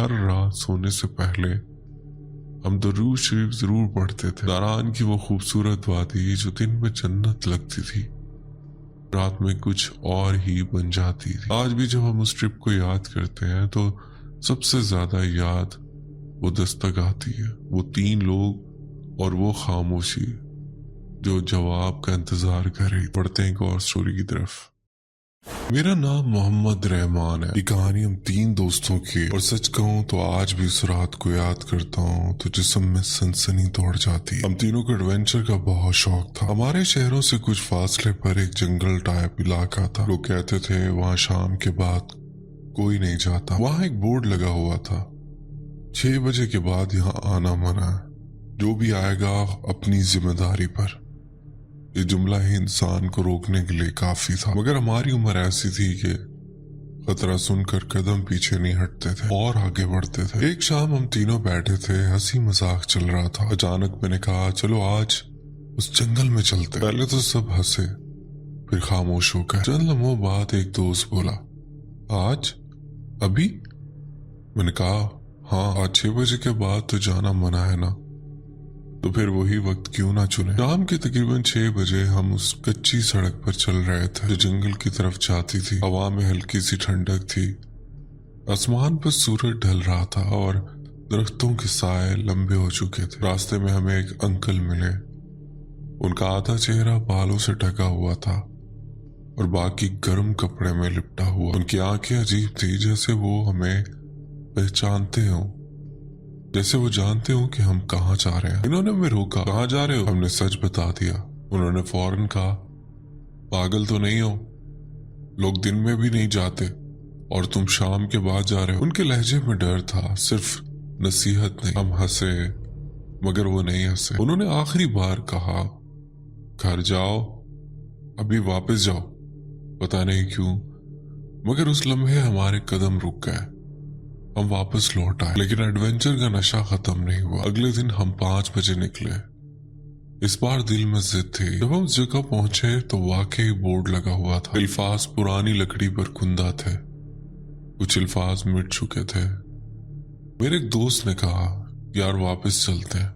हर रात सोने से पहले हम दरूद शरीफ जरूर पढ़ते थे। नारान की वो खूबसूरत वादी जो दिन में जन्नत लगती थी, रात में कुछ और ही बन जाती थी। आज भी जब हम उस ट्रिप को याद करते हैं तो सबसे ज्यादा याद वो दस्तक आती है, वो 3 लोग और वो खामोशी जो जवाब का इंतजार कर रही। पढ़ते हैं एक और स्टोरी की तरफ। मेरा नाम मोहम्मद रहमान है। ये कहानी हम 3 दोस्तों की, और सच कहूँ तो आज भी उस रात को याद करता हूँ तो जिस्म में सनसनी दौड़ जाती है। हम तीनों को एडवेंचर का बहुत शौक था। हमारे शहरों से कुछ फासले पर एक जंगल टाइप इलाका था। लोग कहते थे वहाँ शाम के बाद कोई नहीं जाता। वहाँ एक बोर्ड लगा हुआ था, 6 बजे के बाद यहाँ आना मना है, जो भी आएगा अपनी जिम्मेदारी पर। ये जुमला ही इंसान को रोकने के लिए काफी था, मगर हमारी उम्र ऐसी थी कि खतरा सुनकर कदम पीछे नहीं हटते थे और आगे बढ़ते थे। एक शाम हम तीनों बैठे थे, हंसी मजाक चल रहा था। अचानक मैंने कहा चलो आज उस जंगल में चलते। पहले तो सब हंसे, फिर खामोश हो गए। चंद लम्हों बाद एक दोस्त बोला, आज? अभी? मैंने कहा हाँ, आज 6 बजे के बाद तो जाना मना है ना, तो फिर वही वक्त क्यों ना चुने। शाम के तकरीबन 6 बजे हम उस कच्ची सड़क पर चल रहे थे जो जंगल की तरफ जाती थी। हवा में हल्की सी ठंडक थी, आसमान पर सूरज ढल रहा था और दरख्तों के साए लंबे हो चुके थे। रास्ते में हमें एक अंकल मिले। उनका आधा चेहरा बालों से ढका हुआ था और बाकी गर्म कपड़े में लिपटा हुआ। उनकी आंखें अजीब थी, जैसे वो हमें पहचानते हो, जैसे वो जानते हो कि हम कहाँ जा रहे हैं। इन्होंने हमें रोका, कहाँ जा रहे हो? हमने सच बता दिया। उन्होंने फौरन कहा, पागल तो नहीं हो, लोग दिन में भी नहीं जाते और तुम शाम के बाद जा रहे हो। उनके लहजे में डर था, सिर्फ नसीहत नहीं। हम हंसे मगर वो नहीं हंसे। उन्होंने आखिरी बार कहा, घर जाओ, अभी वापस जाओ। पता नहीं क्यों मगर उस लम्हे हमारे कदम रुक गए। हम वापस लौट आए, लेकिन एडवेंचर का नशा खत्म नहीं हुआ। अगले दिन हम 5 बजे निकले। इस बार दिल में जिद थी। जब हम उस जगह पहुंचे तो वाकई बोर्ड लगा हुआ था। अल्फाज पुरानी लकड़ी पर कुंदा थे, कुछ अल्फाज मिट चुके थे। मेरे एक दोस्त ने कहा, यार वापस चलते हैं।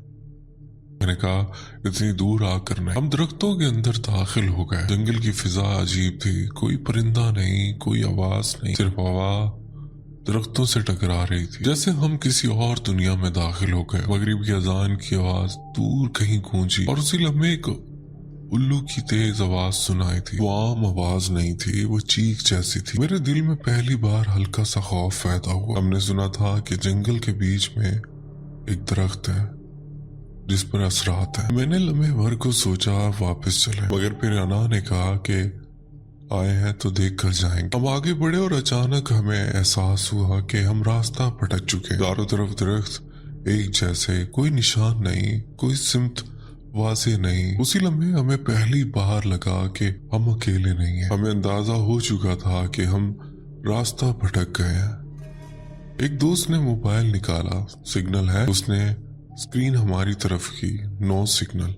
मैंने कहा, इतनी दूर आकर नहीं। हम दरख्तों के अंदर दाखिल हो गए। जंगल की फिजा अजीब थी, कोई परिंदा नहीं, कोई आवाज नहीं, सिर्फ हवा दरख्तों से टकरा रही थी, जैसे हम किसी और दुनिया में दाखिल हो गए। मगरिब की अजान की आवाज दूर कहीं गूंजी और उसी लम्हे एक उल्लू की तेज आवाज सुनाई थी। वो आम आवाज नहीं थी, वो चीख जैसी थी। मेरे दिल में पहली बार हल्का सा खौफ पैदा हुआ। हमने सुना था कि जंगल के बीच में एक दरख्त है जिस पर असरात है। मैंने लम्हे भर को सोचा वापस चले, मगर फिर अना ने कहा कि आए हैं तो देख कर जाएंगे। हम आगे बढ़े और अचानक हमें एहसास हुआ कि हम रास्ता भटक चुके। चारों तरफ दरख्त एक जैसे, कोई निशान नहीं, कोई सिमत वाज़ेह नहीं। उसी लम्हे हमें पहली बार लगा कि हम अकेले नहीं हैं। हमें अंदाजा हो चुका था कि हम रास्ता भटक गए हैं। एक दोस्त ने मोबाइल निकाला, सिग्नल है। उसने स्क्रीन हमारी तरफ की, नो सिग्नल।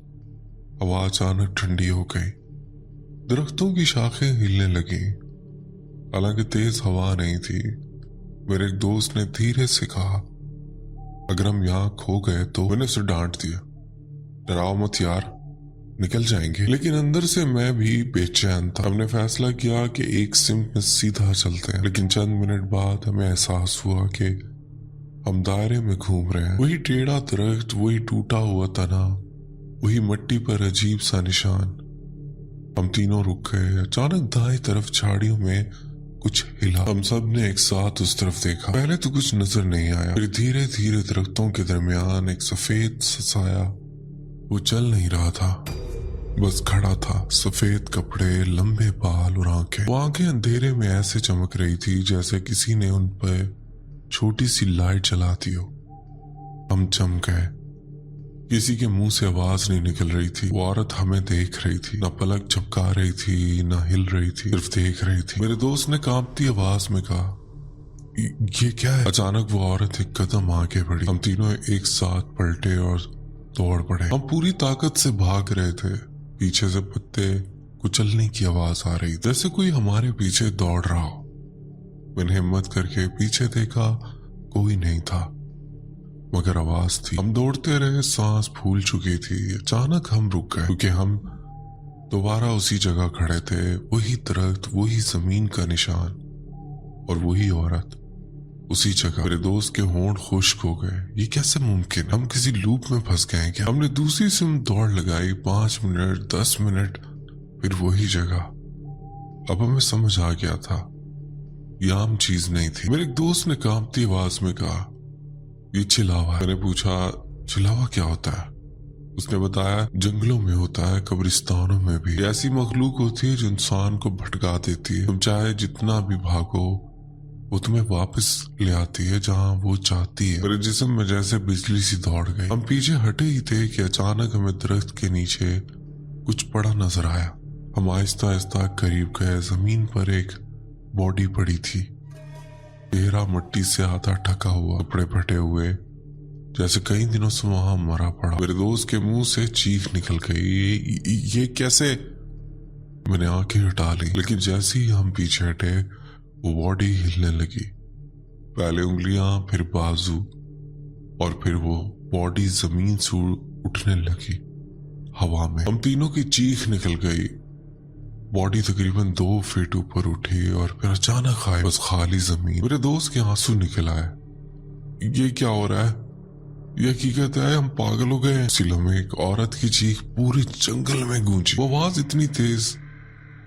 हवा अचानक ठंडी हो गई, दरख्तों की शाखें हिलने लगी। हालांकि तेज हवा नहीं थी। मेरे एक दोस्त ने धीरे से कहा, अगर हम यहाँ खो गए तो। मैंने उसे डांट दिया, डराओ मत यार, निकल जाएंगे। लेकिन अंदर से मैं भी बेचैन था। हमने फैसला किया कि एक सिमत में सीधा चलते हैं, लेकिन चंद मिनट बाद हमें एहसास हुआ कि हम दायरे में घूम रहे हैं। वही टेढ़ा दरख्त, वही टूटा हुआ तना, वही मिट्टी पर अजीब सा निशान। हम तीनों रुक गए। अचानक दाएं तरफ झाड़ियों में कुछ हिला। हम सब ने एक साथ उस तरफ देखा। पहले तो कुछ नजर नहीं आया, फिर धीरे धीरे दरख्तों के दरमियान एक सफेद साया, वो चल नहीं रहा था, बस खड़ा था। सफेद कपड़े, लंबे बाल और आंखें। वो आंखें अंधेरे में ऐसे चमक रही थी जैसे किसी ने उन पर छोटी सी लाइट जला दी हो। हम चम गए। किसी के मुंह से आवाज नहीं निकल रही थी। वो औरत हमें देख रही थी, ना पलक झपका रही थी, ना हिल रही थी, सिर्फ देख रही थी। मेरे दोस्त ने कांपती आवाज में कहा, ये क्या है? अचानक वो औरत एक कदम आगे बढ़ी। हम तीनों एक साथ पलटे और दौड़ पड़े। हम पूरी ताकत से भाग रहे थे। पीछे से पत्ते कुचलने की आवाज आ रही, जैसे कोई हमारे पीछे दौड़ रहा हो। मैंने हिम्मत करके पीछे देखा, कोई नहीं था, मगर आवाज थी। हम दौड़ते रहे, सांस फूल चुकी थी। अचानक हम रुक गए क्योंकि हम दोबारा उसी जगह खड़े थे। वही दरख्त, वही जमीन का निशान और वही औरत उसी जगह। मेरे दोस्त के होंठ खुश्क हो गए। ये कैसे मुमकिन? हम किसी लूप में फंस गए क्या? हमने दूसरी सिम दौड़ लगाई। 5 मिनट, 10 मिनट, फिर वही जगह। अब हमें समझ आ गया था ये आम चीज नहीं थी। मेरे एक दोस्त ने कांपती आवाज में कहा, ये चिलावा है। मैंने पूछा, चिलावा क्या होता है? उसने बताया, जंगलों में होता है, कब्रिस्तानों में भी। ऐसी मखलूक होती है जो इंसान को भटका देती है। तुम चाहे जितना भी भागो, वो तुम्हें वापस ले आती है जहां वो चाहती है। मेरे जिस्म में जैसे बिजली सी दौड़ गई। हम पीछे हटे ही थे कि अचानक हमें दरख्त के नीचे कुछ पड़ा नजर आया। हम आहिस्ता आहिस्ता करीब गए। जमीन पर एक बॉडी पड़ी थी, चेहरा मिट्टी से आधा ढका हुआ, कपड़े फटे हुए, जैसे कई दिनों से वहां मरा पड़ा। मेरे दोस्त के मुंह से चीख निकल गई, ये कैसे? मैंने आंखें हटा ली, लेकिन जैसे ही हम पीछे हटे वो बॉडी हिलने लगी। पहले उंगलियां, फिर बाजू, और फिर वो बॉडी जमीन से उठने लगी हवा में। हम तीनों की चीख निकल गई। बॉडी तकरीबन 2 फीट ऊपर उठी और फिर अचानक आए बस खाली जमीन। मेरे दोस्त के आंसू निकल आए। ये क्या हो रहा है? ये हकीकत है, हम पागल हो गए। इसी लम्हे एक औरत की चीख पूरे जंगल में गूंजी। वो आवाज इतनी तेज,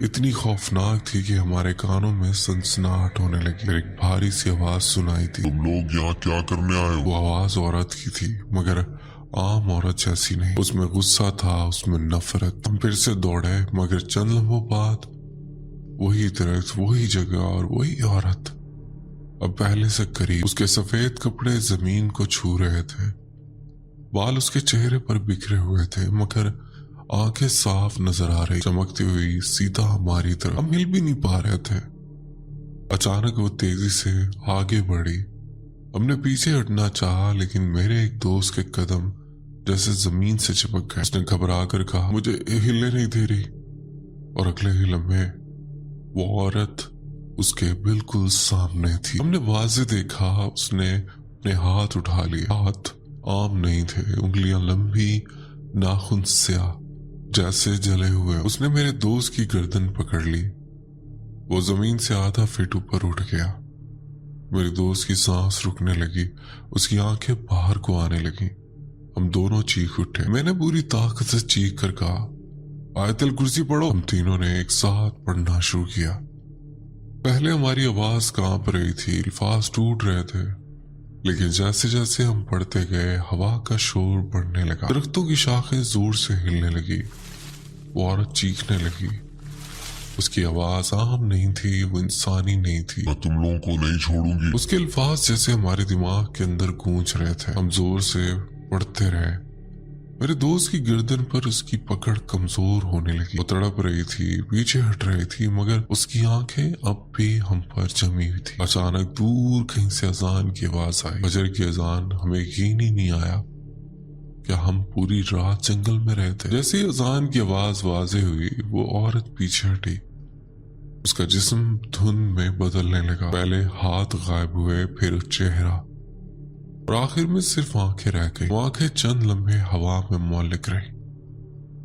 इतनी खौफनाक थी कि हमारे कानों में सनसनाहट होने लगी। फिर एक भारी सी आवाज सुनाई थी, तुम लोग यहाँ क्या करने आए हो? वो आवाज औरत की थी, मगर आम औरत जैसी नहीं। उसमें गुस्सा था, उसमें नफरत। हम फिर से दौड़े, मगर चंद लम्हों बाद वही दरख्त, वही जगह और वही औरत, अब पहले से करीब। उसके सफेद कपड़े जमीन को छू रहे थे, बाल उसके चेहरे पर बिखरे हुए थे, मगर आंखें साफ नजर आ रही, चमकती हुई सीधा हमारी तरफ। हम हिल भी नहीं पा रहे थे। अचानक वो तेजी से आगे बढ़ी। हमने पीछे हटना चाहा, लेकिन मेरे एक दोस्त के कदम जैसे जमीन से चिपक गए। उसने घबरा कर कहा, मुझे हिलने नहीं दे रही। और अगले ही लम्हे वो औरत उसके बिल्कुल सामने थी। हमने वाज़े देखा, उसने अपने हाथ उठा लिए। हाथ आम नहीं थे, उंगलियां लंबी, नाखून स्याह जैसे जले हुए। उसने मेरे दोस्त की गर्दन पकड़ ली। वो जमीन से आधा फीट ऊपर उठ गया। मेरे दोस्त की सांस रुकने लगी, उसकी आंखें बाहर को आने लगी। हम दोनों चीख उठे। मैंने पूरी ताकत से चीख कर कहा, आयतल कुर्सी पढ़ो। हम तीनों ने एक साथ पढ़ना शुरू किया। पहले हमारी आवाज कांप रही थी, अल्फाज टूट रहे थे, लेकिन जैसे जैसे हम पढ़ते गए हवा का शोर बढ़ने लगा। दरख्तों की शाखें जोर से हिलने लगी। वो औरत चीखने लगी। उसकी आवाज आम नहीं थी, वो इंसानी नहीं थी। मैं तुम लोगों को नहीं छोड़ूंगी। उसके अल्फाज जैसे हमारे दिमाग के अंदर गूंज रहे थे। हम जोर से पढ़ते रहे। मेरे दोस्त की गर्दन पर उसकी पकड़ कमजोर होने लगी। वो तड़प रही थी, पीछे हट रही थी, मगर उसकी आंखें अब भी हम पर जमी हुई थी। अचानक दूर कहीं से अजान की आवाज आई, फजर की अजान। हमें यकीन ही नहीं आया कि हम पूरी रात जंगल में रहे थे। जैसे ही अजान की आवाज वाजे हुई, वो औरत पीछे हटी। उसका जिस्म धुंध में बदलने लगा। पहले हाथ गायब हुए, फिर चेहरा, और आखिर में सिर्फ आंखें रह गई। वो आंखें चंद लम्हे हवा में मौलिक रही,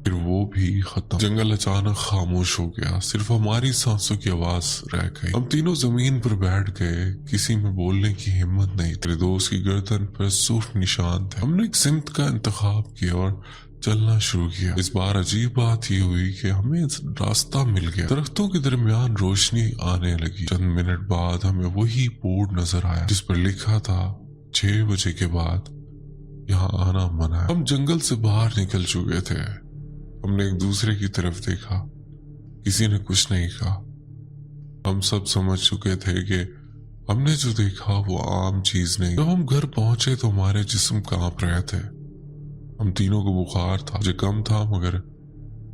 फिर वो भी खत्म। जंगल अचानक खामोश हो गया, सिर्फ हमारी सांसों की आवाज रह गई। हम तीनों जमीन पर बैठ गए, किसी में बोलने की हिम्मत नहीं। तेरे दोस्त की गर्दन पर सूफ निशान थे। हमने एक सिमत का इंतखाब किया और चलना शुरू किया। इस बार अजीब बात ये हुई कि हमें रास्ता मिल गया। दरख्तों के दरमियान रोशनी आने लगी। चंद मिनट बाद हमें वही बोर्ड नजर आया जिस पर लिखा था 6 बजे के बाद यहाँ आना मना है। हम जंगल से बाहर निकल चुके थे। हमने एक दूसरे की तरफ देखा, किसी ने कुछ नहीं कहा। हम सब समझ चुके थे कि हमने जो देखा वो आम चीज नहीं। जब हम घर पहुंचे तो हमारे जिस्म कांप रहे थे। हम तीनों को बुखार था, मुझे कम था, मगर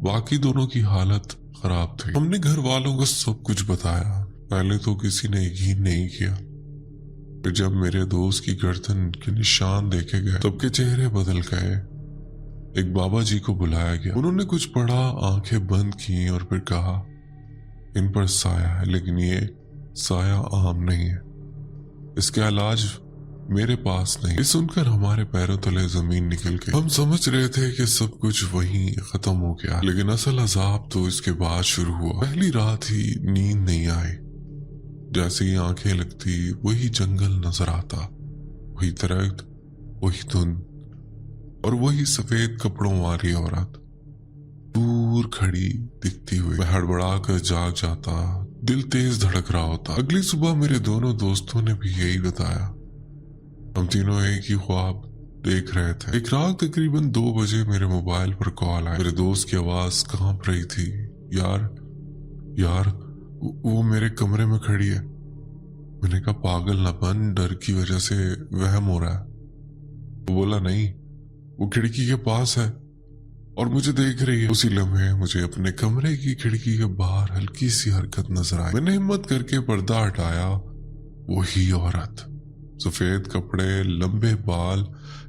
बाकी दोनों की हालत खराब थी। हमने घर वालों को सब कुछ बताया। पहले तो किसी ने यकीन नहीं किया, फिर जब मेरे दोस्त की गर्दन के निशान देखे गए, सबके चेहरे बदल गए। एक बाबा जी को बुलाया गया। उन्होंने कुछ पढ़ा, आंखें बंद की और फिर कहा, इन पर साया है, लेकिन ये साया आम नहीं है। इसका इलाज मेरे पास नहीं। ये सुनकर हमारे पैरों तले जमीन निकल गई। हम समझ रहे थे कि सब कुछ वहीं खत्म हो गया, लेकिन असल अजाब तो इसके बाद शुरू हुआ। पहली रात ही नींद नहीं आई। जैसे ही आंखें लगती वही जंगल नजर आता, वही दरख्त, वही धुंध और वही सफेद कपड़ों वाली औरत दूर खड़ी दिखती हुई। मैं हड़बड़ा कर जाग जाता, दिल तेज धड़क रहा होता। अगली सुबह मेरे दोनों दोस्तों ने भी यही बताया। हम तीनों एक ही ख्वाब देख रहे थे। एक रात तकरीबन 2 बजे मेरे मोबाइल पर कॉल आई। मेरे दोस्त की आवाज कांप रही थी। यार वो मेरे कमरे में खड़ी है। मैंने कहा पागल ना बन, डर की वजह से वहम हो रहा है। वो बोला नहीं, वो खिड़की के पास है और मुझे देख रही है। उसी लम्हे मुझे अपने कमरे की खिड़की के बाहर हल्की सी हरकत नजर आई। मैंने हिम्मत करके पर्दा हटाया। वही औरत, सफेद कपड़े, लंबे बाल,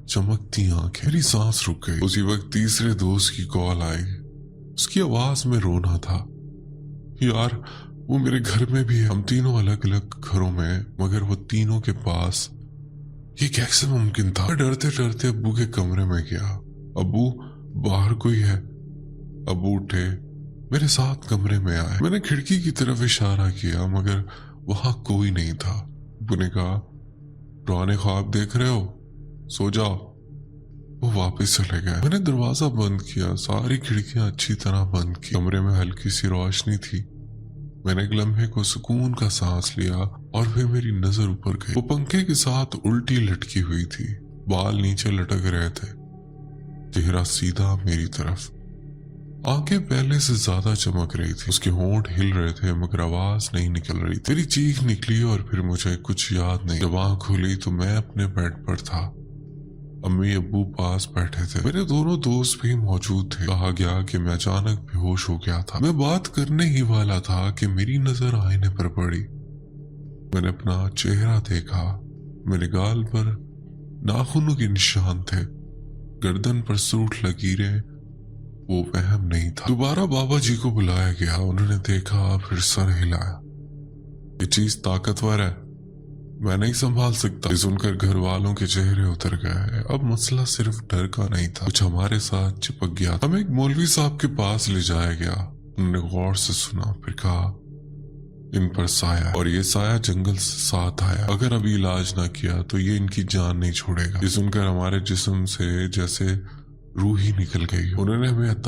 चमकती आंखें। मेरी सांस रुक गई। उसी वक्त तीसरे दोस्त की कॉल आई। उसकी आवाज में रोना था। यार वो मेरे घर में भी है। हम तीनों अलग अलग घरों में, मगर वो तीनों के पास। ये कैसे मुमकिन था? डरते डरते अब्बू के कमरे में गया। अब्बू बाहर कोई है। अब्बू उठे, मेरे साथ कमरे में आए। मैंने खिड़की की तरफ इशारा किया, मगर वहां कोई नहीं था। अब्बू ने कहा पुराने ख्वाब देख रहे हो, सो जाओ। वो वापस चले गए। मैंने दरवाजा बंद किया, सारी खिड़कियां अच्छी तरह बंद की। कमरे में हल्की सी रोशनी थी। मैंने एक लम्हे को सुकून का सांस लिया और फिर मेरी नजर ऊपर गई। वो पंखे के साथ उल्टी लटकी हुई थी, बाल नीचे लटक रहे थे, चेहरा सीधा मेरी तरफ। आंखें पहले से ज्यादा चमक रही थी। उसके होंठ हिल रहे थे मगर आवाज नहीं निकल रही थी। मेरी चीख निकली और फिर मुझे कुछ याद नहीं। जब आंख खुली तो मैं अपने बेड पर था। अम्मी अब्बू पास बैठे थे। मेरे दोनों दोस्त भी मौजूद थे। कहा गया कि मैं अचानक बेहोश हो गया था। मैं बात करने ही वाला था कि मेरी नजर आईने पर पड़ी। मैंने अपना चेहरा देखा। मेरे गाल पर नाखूनों के निशान थे, गर्दन पर सूट लकीरें। वो वहम नहीं था। दोबारा बाबा जी को बुलाया गया। उन्होंने देखा, फिर सर हिलाया। ये चीज ताकतवर है, मैं नहीं संभाल सकता। सुनकर घर वालों के चेहरे उतर गए। अब मसला सिर्फ डर का नहीं था, कुछ हमारे साथ चिपक गया। हमें एक मौलवी साहब के पास ले जाया गया। उन्होंने गौर से सुना, फिर कहा इन पर साया, और ये साया जंगल से साथ आया। अगर अभी इलाज ना किया तो ये इनकी जान नहीं छोड़ेगा। ये सुनकर हमारे जिस्म से जैसे रूह ही निकल गई। उन्होंने हमें